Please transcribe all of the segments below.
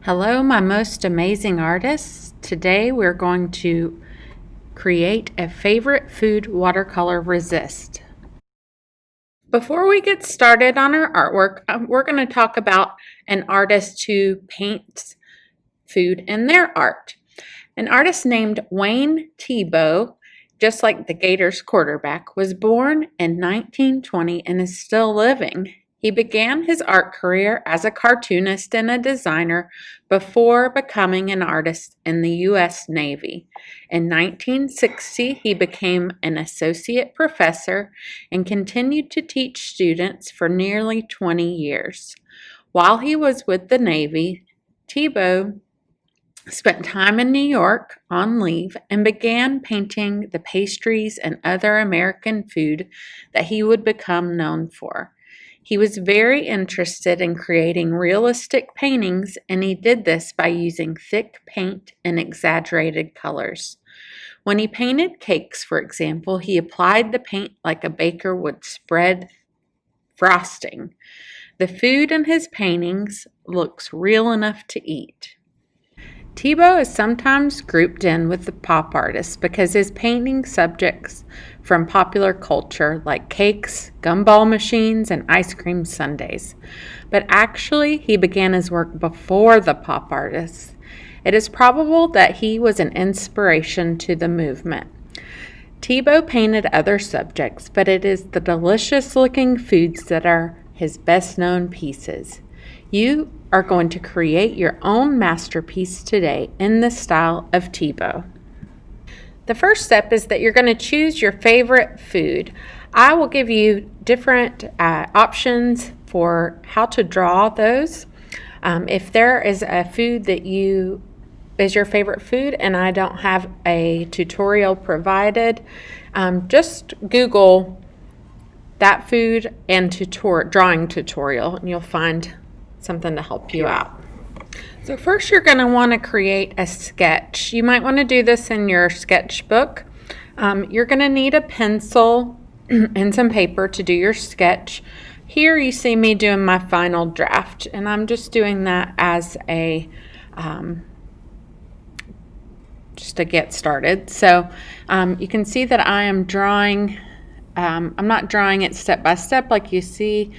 Hello, my most amazing artists. Today we're going to create a favorite food watercolor resist. Before we get started on our artwork, we're going to talk about an artist who paints food in their art. An artist named Wayne Thiebaud, just like the Gators quarterback, was born in 1920 and is still living. He began his art career as a cartoonist and a designer before becoming an artist in the U.S. Navy. In 1960, he became an associate professor and continued to teach students for nearly 20 years. While he was with the Navy, Thiebaud spent time in New York on leave and began painting the pastries and other American food that he would become known for. He was very interested in creating realistic paintings, and he did this by using thick paint and exaggerated colors. When he painted cakes, for example, he applied the paint like a baker would spread frosting. The food in his paintings looks real enough to eat. Thiebaud is sometimes grouped in with the pop artists because his painting subjects from popular culture like cakes, gumball machines, and ice cream sundaes. But actually, he began his work before the pop artists. It is probable that he was an inspiration to the movement. Thiebaud painted other subjects, but it is the delicious-looking foods that are his best-known pieces. You are going to create your own masterpiece today in the style of Thiebaud. The first step is that you're going to choose your favorite food. I will give you different options for how to draw those. If there is a food that is your favorite food and I don't have a tutorial provided, just Google that food and drawing tutorial and you'll find something to help you out. So first you're going to want to create a sketch. You might want to do this in your sketchbook. You're going to need a pencil and some paper to do your sketch. Here you see me doing my final draft, and I'm just doing that as a just to get started. So you can see that I am drawing. I'm not drawing it step by step like you see.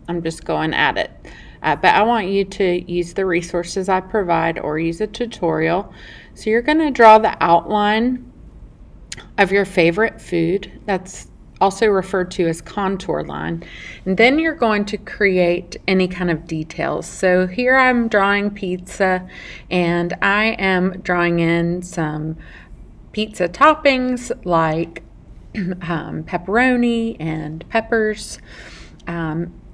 I'm just going at it. But I want you to use the resources I provide or use a tutorial. So you're going to draw the outline of your favorite food. That's also referred to as contour line. And then you're going to create any kind of details. So here I'm drawing pizza, and I am drawing in some pizza toppings like pepperoni and peppers.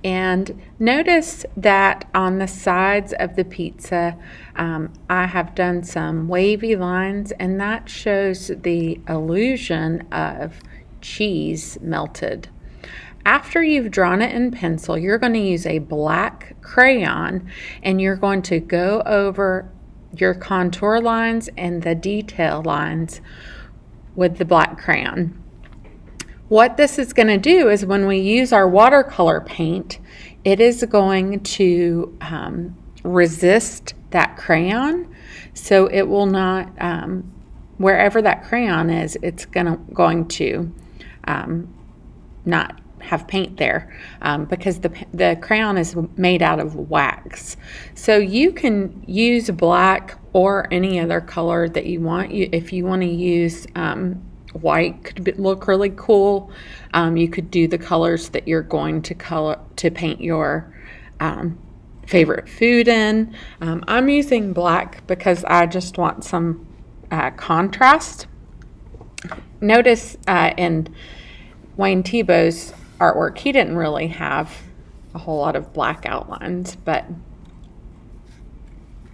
And notice that on the sides of the pizza, I have done some wavy lines, and that shows the illusion of cheese melted. After you've drawn it in pencil, you're going to use a black crayon, and you're going to go over your contour lines and the detail lines with the black crayon. What this is going to do is when we use our watercolor paint, it is going to resist that crayon, so it will not, wherever that crayon is, it's going to not have paint there because the crayon is made out of wax. So you can use black or any other color that you want. If you want to use white, could look really cool. You could do the colors that you're going to paint your favorite food in. I'm using black because I just want some contrast. Notice in Wayne Thiebaud's artwork, he didn't really have a whole lot of black outlines, but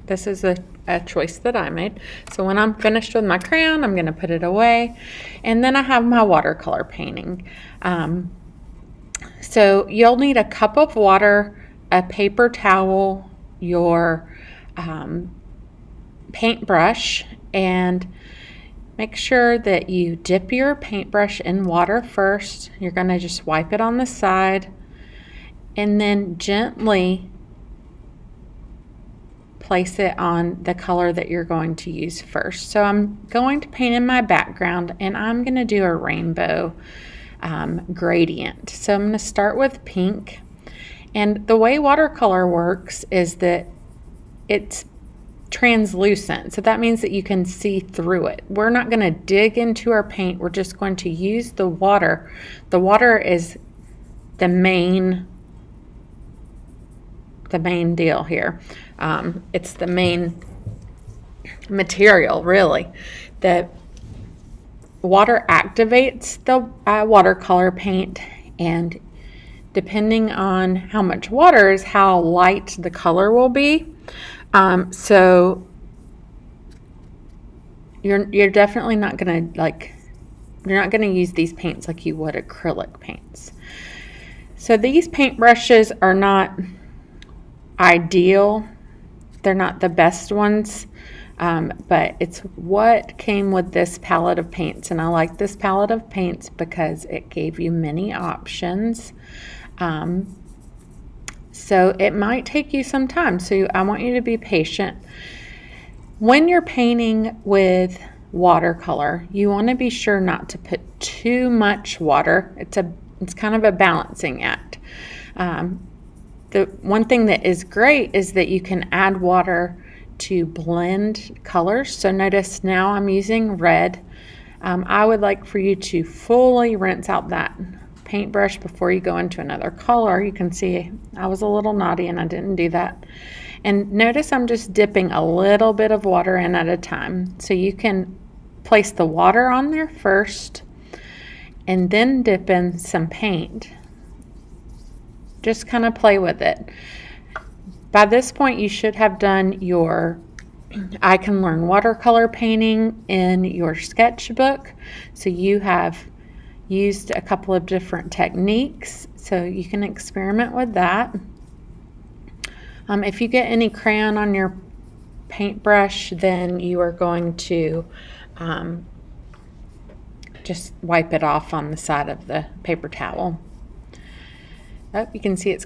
this is a choice that I made. So when I'm finished with my crayon, I'm going to put it away, and then I have my watercolor painting. So you'll need a cup of water, a paper towel, your paintbrush, and make sure that you dip your paintbrush in water first. You're going to just wipe it on the side, and then gently place it on the color that you're going to use first. So I'm going to paint in my background, and I'm going to do a rainbow gradient. So I'm going to start with pink. And the way watercolor works is that it's translucent. So that means that you can see through it. We're not going to dig into our paint. We're just going to use the water. The water is the main deal here. It's the main material, really. The water activates the watercolor paint, and depending on how much water is how light the color will be. So you're definitely not going to you're not going to use these paints like you would acrylic paints. So these paintbrushes are not ideal. They're not the best ones, but it's what came with this palette of paints. And I like this palette of paints because it gave you many options. So it might take you some time. So I want you to be patient. When you're painting with watercolor, you want to be sure not to put too much water. It's kind of a balancing act. The one thing that is great is that you can add water to blend colors. So notice now I'm using red. I would like for you to fully rinse out that paintbrush before you go into another color. You can see I was a little naughty and I didn't do that. And notice I'm just dipping a little bit of water in at a time. So you can place the water on there first and then dip in some paint. Just kind of play with it. By this point, you should have done your I Can Learn Watercolor painting in your sketchbook. So you have used a couple of different techniques, so you can experiment with that. If you get any crayon on your paintbrush, then you are going to just wipe it off on the side of the paper towel. Oh, you can see it's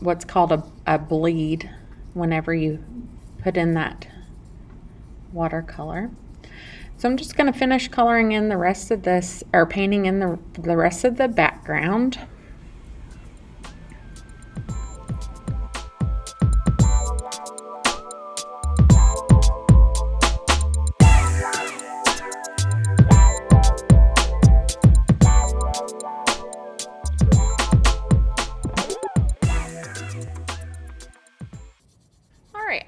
what's called a bleed whenever you put in that watercolor. So I'm just going to finish coloring in the rest of this, or painting in the rest of the background.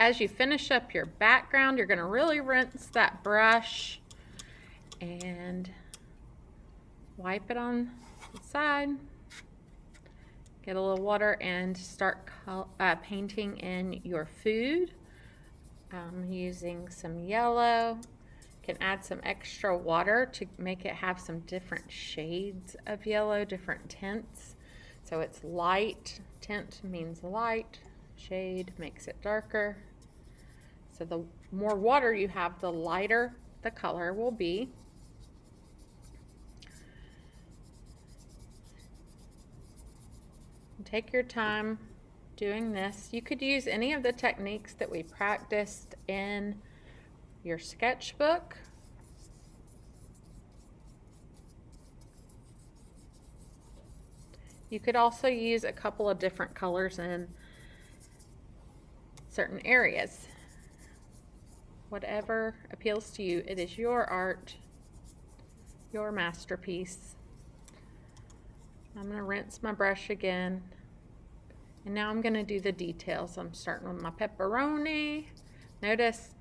As you finish up your background, you're going to really rinse that brush and wipe it on the side. Get a little water and start painting in your food. Using some yellow. You can add some extra water to make it have some different shades of yellow, different tints. So it's light. Tint means light. Shade makes it darker. So the more water you have, the lighter the color will be. Take your time doing this. You could use any of the techniques that we practiced in your sketchbook. You could also use a couple of different colors in certain areas. Whatever appeals to you, it is your art, your masterpiece. I'm going to rinse my brush again, and now I'm going to do the details. I'm starting with my pepperoni. Notice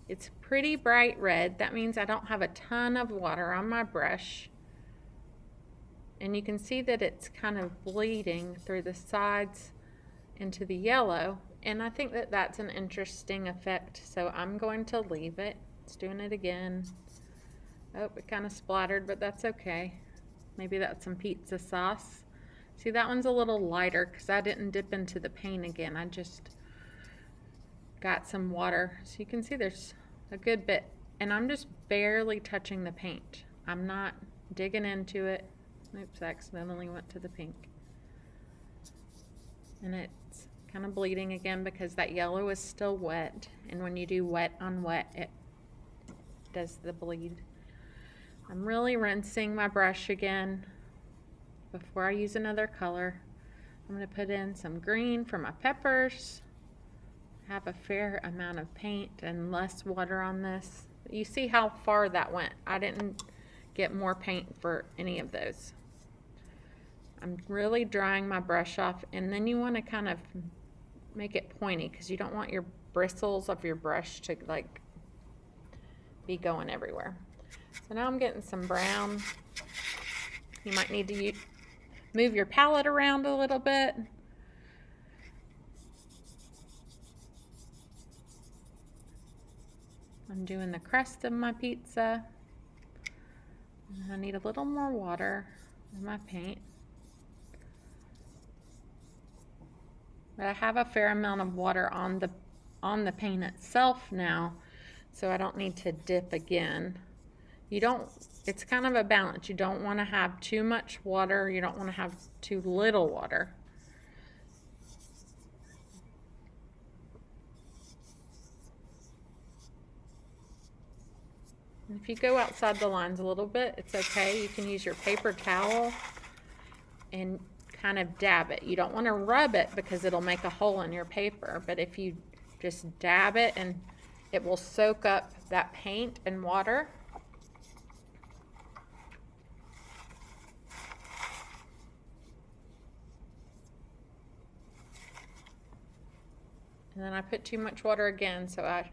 it's pretty bright red. That means I don't have a ton of water on my brush, and you can see that it's kind of bleeding through the sides into the yellow. And I think that that's an interesting effect, so I'm going to leave it. It's doing it again. Oh, it kind of splattered, but that's okay. Maybe that's some pizza sauce. See, that one's a little lighter because I didn't dip into the paint again. I just got some water. So you can see there's a good bit. And I'm just barely touching the paint. I'm not digging into it. Oops, I accidentally went to the pink. And it's kind of bleeding again because that yellow is still wet. And when you do wet on wet, it does the bleed. I'm really rinsing my brush again before I use another color. I'm going to put in some green for my peppers. Have a fair amount of paint and less water on this. You see how far that went. I didn't get more paint for any of those. I'm really drying my brush off, and then you want to kind of make it pointy because you don't want your bristles of your brush to like be going everywhere. So now I'm getting some brown. You might need to move your palette around a little bit. I'm doing the crust of my pizza. I need a little more water in my paint. But I have a fair amount of water on the paint itself now, so I don't need to dip again. It's kind of a balance. You don't want to have too much water. You don't want to have too little water. And if you go outside the lines a little bit, it's okay. You can use your paper towel and kind of dab it. You don't want to rub it because it'll make a hole in your paper, but if you just dab it, and it will soak up that paint and water. And then I put too much water again, so I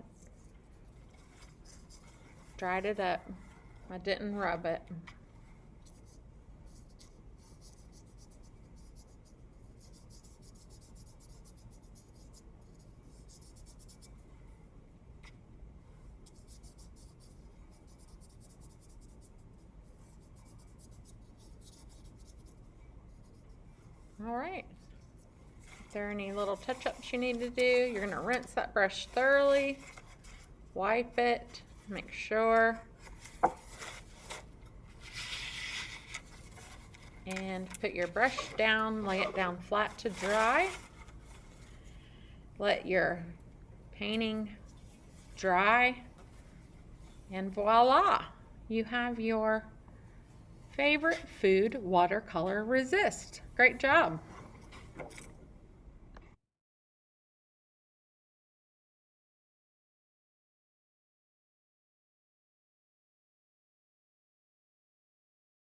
dried it up. I didn't rub it. All right. If there are any little touch-ups you need to do, you're going to rinse that brush thoroughly, wipe it, make sure, and put your brush down, lay it down flat to dry. Let your painting dry, and voila, you have your favorite food watercolor resist. Great job.